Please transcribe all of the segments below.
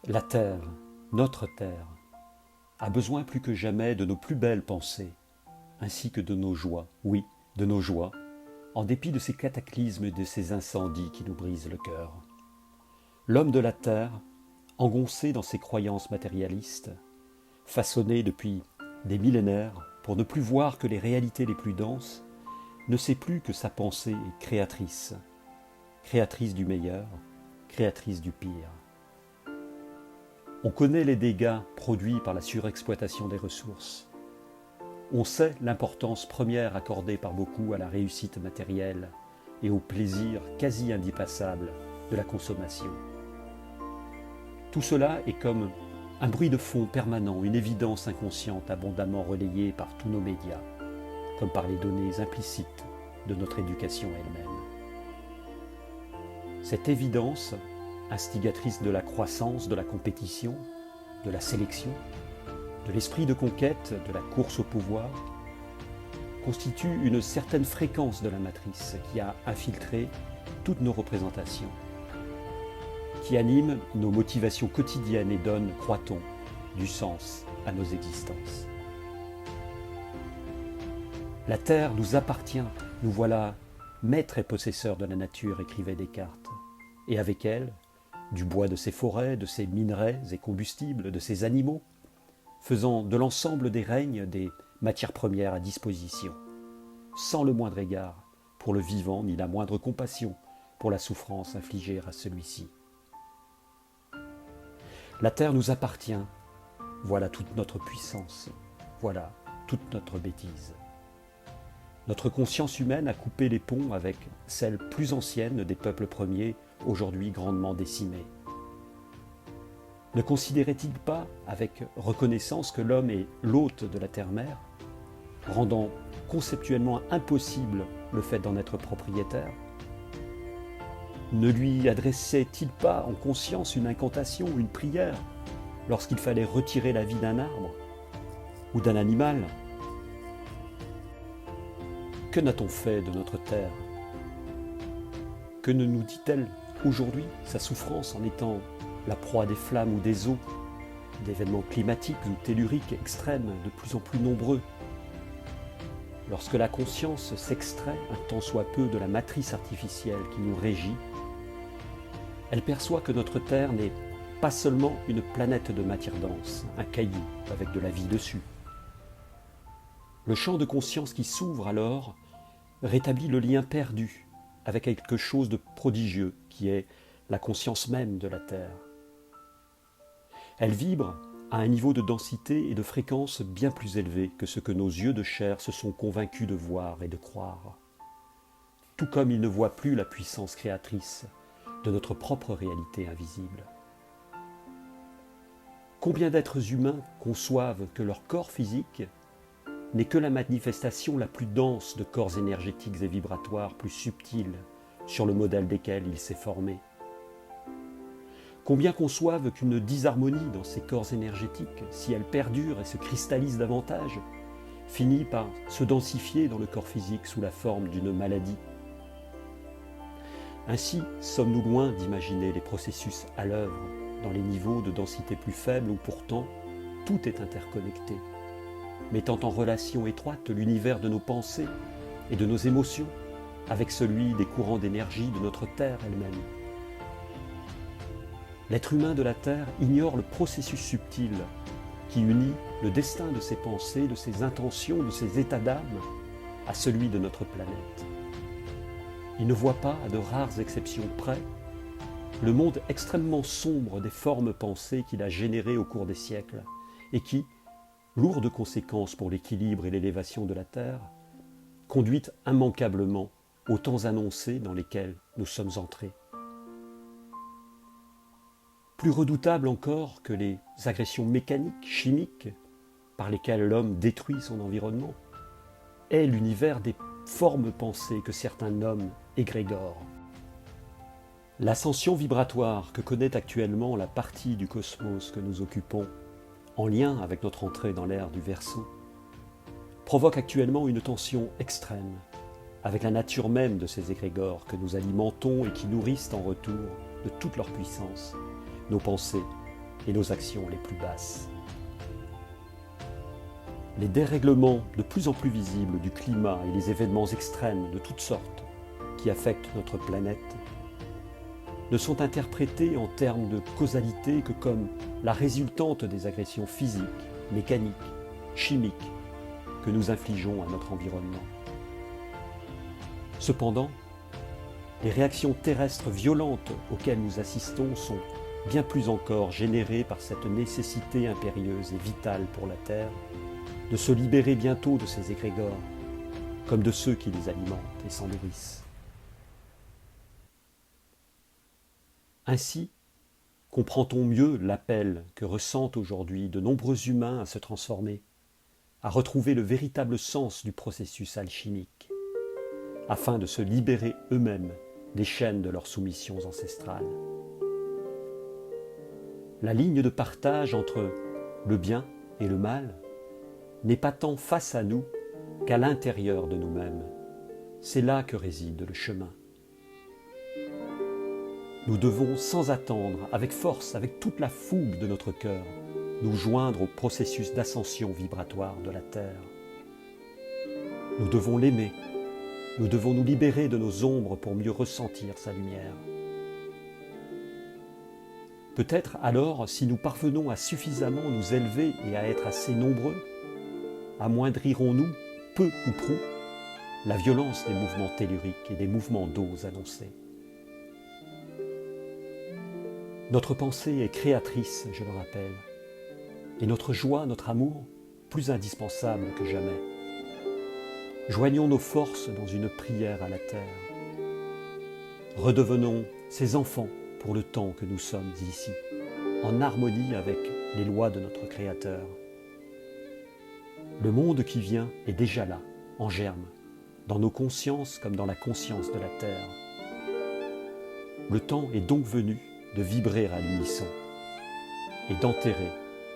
La terre, notre terre, a besoin plus que jamais de nos plus belles pensées, ainsi que de nos joies, oui, de nos joies, en dépit de ces cataclysmes et de ces incendies qui nous brisent le cœur. L'homme de la terre, engoncé dans ses croyances matérialistes, façonné depuis des millénaires pour ne plus voir que les réalités les plus denses, ne sait plus que sa pensée est créatrice, créatrice du meilleur, créatrice du pire. On connaît les dégâts produits par la surexploitation des ressources. On sait l'importance première accordée par beaucoup à la réussite matérielle et au plaisir quasi indépassable de la consommation. Tout cela est comme un bruit de fond permanent, une évidence inconsciente abondamment relayée par tous nos médias, comme par les données implicites de notre éducation elle-même. Cette évidence, instigatrice de la croissance, de la compétition, de la sélection, de l'esprit de conquête, de la course au pouvoir, constitue une certaine fréquence de la matrice qui a infiltré toutes nos représentations, qui anime nos motivations quotidiennes et donne, croit-on, du sens à nos existences. La terre nous appartient, nous voilà maîtres et possesseurs de la nature, écrivait Descartes, et avec elle, du bois de ses forêts, de ses minerais et combustibles, de ses animaux, faisant de l'ensemble des règnes des matières premières à disposition, sans le moindre égard pour le vivant ni la moindre compassion pour la souffrance infligée à celui-ci. La terre nous appartient, voilà toute notre puissance, voilà toute notre bêtise. Notre conscience humaine a coupé les ponts avec celle plus ancienne des peuples premiers, aujourd'hui grandement décimés. Ne considérait-il pas avec reconnaissance que l'homme est l'hôte de la terre-mère, rendant conceptuellement impossible le fait d'en être propriétaire? Ne lui adressait-il pas en conscience une incantation, une prière, lorsqu'il fallait retirer la vie d'un arbre ou d'un animal? Que n'a-t-on fait de notre terre? Que ne nous dit-elle aujourd'hui, sa souffrance en étant la proie des flammes ou des eaux, d'événements climatiques ou telluriques extrêmes de plus en plus nombreux? Lorsque la conscience s'extrait un tant soit peu de la matrice artificielle qui nous régit, elle perçoit que notre Terre n'est pas seulement une planète de matière dense, un caillou avec de la vie dessus. Le champ de conscience qui s'ouvre alors rétablit le lien perdu avec quelque chose de prodigieux qui est la conscience même de la Terre. Elle vibre à un niveau de densité et de fréquence bien plus élevé que ce que nos yeux de chair se sont convaincus de voir et de croire. Tout comme ils ne voient plus la puissance créatrice de notre propre réalité invisible. Combien d'êtres humains conçoivent que leur corps physique n'est que la manifestation la plus dense de corps énergétiques et vibratoires plus subtils sur le modèle desquels il s'est formé? Combien conçoivent qu'une disharmonie dans ces corps énergétiques, si elle perdure et se cristallise davantage, finit par se densifier dans le corps physique sous la forme d'une maladie? Ainsi, sommes-nous loin d'imaginer les processus à l'œuvre dans les niveaux de densité plus faibles où pourtant tout est interconnecté, mettant en relation étroite l'univers de nos pensées et de nos émotions avec celui des courants d'énergie de notre Terre elle-même. L'être humain de la Terre ignore le processus subtil qui unit le destin de ses pensées, de ses intentions, de ses états d'âme à celui de notre planète. Il ne voit pas, à de rares exceptions près, le monde extrêmement sombre des formes pensées qu'il a générées au cours des siècles et qui, lourd de conséquences pour l'équilibre et l'élévation de la Terre, conduit immanquablement aux temps annoncés dans lesquels nous sommes entrés. Plus redoutable encore que les agressions mécaniques, chimiques, par lesquelles l'homme détruit son environnement, est l'univers des formes pensées que certains nomment égrégores. L'ascension vibratoire que connaît actuellement la partie du cosmos que nous occupons, en lien avec notre entrée dans l'ère du Verseau, provoque actuellement une tension extrême avec la nature même de ces égrégores que nous alimentons et qui nourrissent en retour de toute leur puissance nos pensées, et nos actions les plus basses. Les dérèglements de plus en plus visibles du climat et les événements extrêmes de toutes sortes qui affectent notre planète ne sont interprétés en termes de causalité que comme la résultante des agressions physiques, mécaniques, chimiques que nous infligeons à notre environnement. Cependant, les réactions terrestres violentes auxquelles nous assistons sont bien plus encore générées par cette nécessité impérieuse et vitale pour la Terre de se libérer bientôt de ces égrégores, comme de ceux qui les alimentent et s'en nourrissent. Ainsi, comprend-on mieux l'appel que ressentent aujourd'hui de nombreux humains à se transformer, à retrouver le véritable sens du processus alchimique, afin de se libérer eux-mêmes des chaînes de leurs soumissions ancestrales. La ligne de partage entre le bien et le mal n'est pas tant face à nous qu'à l'intérieur de nous-mêmes. C'est là que réside le chemin. Nous devons sans attendre, avec force, avec toute la fougue de notre cœur, nous joindre au processus d'ascension vibratoire de la Terre. Nous devons l'aimer, nous devons nous libérer de nos ombres pour mieux ressentir sa lumière. Peut-être alors, si nous parvenons à suffisamment nous élever et à être assez nombreux, amoindrirons-nous, peu ou prou, la violence des mouvements telluriques et des mouvements d'eau annoncés. Notre pensée est créatrice, je le rappelle, et notre joie, notre amour, plus indispensable que jamais. Joignons nos forces dans une prière à la terre. Redevenons ses enfants pour le temps que nous sommes ici, en harmonie avec les lois de notre Créateur. Le monde qui vient est déjà là, en germe, dans nos consciences comme dans la conscience de la Terre. Le temps est donc venu de vibrer à l'unisson et d'enterrer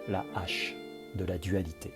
la hache de la dualité.